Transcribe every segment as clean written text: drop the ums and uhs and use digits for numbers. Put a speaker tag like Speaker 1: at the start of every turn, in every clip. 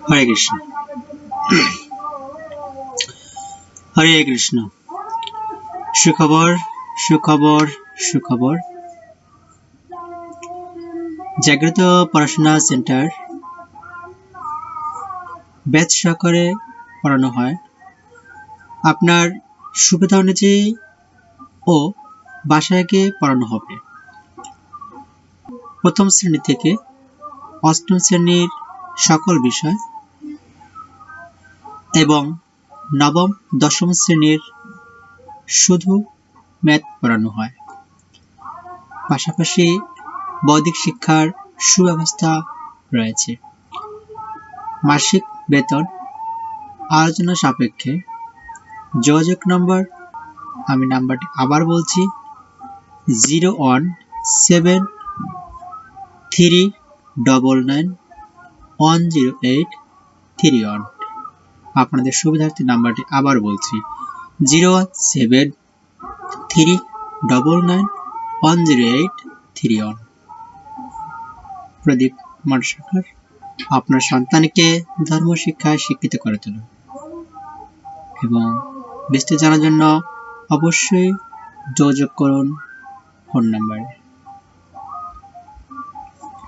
Speaker 1: হরে কৃষ্ণ। হরে কৃষ্ণ। সুখবর, সুখবর, সুখবর। জাগ্রত পড়াশোনা সেন্টার ব্যাচ সহকারে পড়ানো হয়। আপনার সুবিধা অনুযায়ী ও বাসায় গিয়ে পড়ানো হবে। প্রথম শ্রেণী থেকে অষ্টম শ্রেণীর সকল বিষয় এবং নবম দশম শ্রেণীর শুধু ম্যাথ পড়ানো হয়। পাশাপাশি বৌদ্ধিক শিক্ষার সুব্যবস্থা রয়েছে। মাসিক বেতন আলোচনা সাপেক্ষে। যোগাযোগ নম্বর, আমি নাম্বারটি আবার বলছি, 01739910831। আপনাদের সুবিধার্থে নাম্বারটি আবার বলছি, 01739910831। প্রদীপ কুমার সরকার। আপনার সন্তানকে ধর্ম শিক্ষায় শিক্ষিত করে তুলুন এবং বিস্তারিত জানার জন্য অবশ্যই যোগাযোগ করুন ফোন নাম্বারে।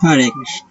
Speaker 1: হরে কৃষ্ণ।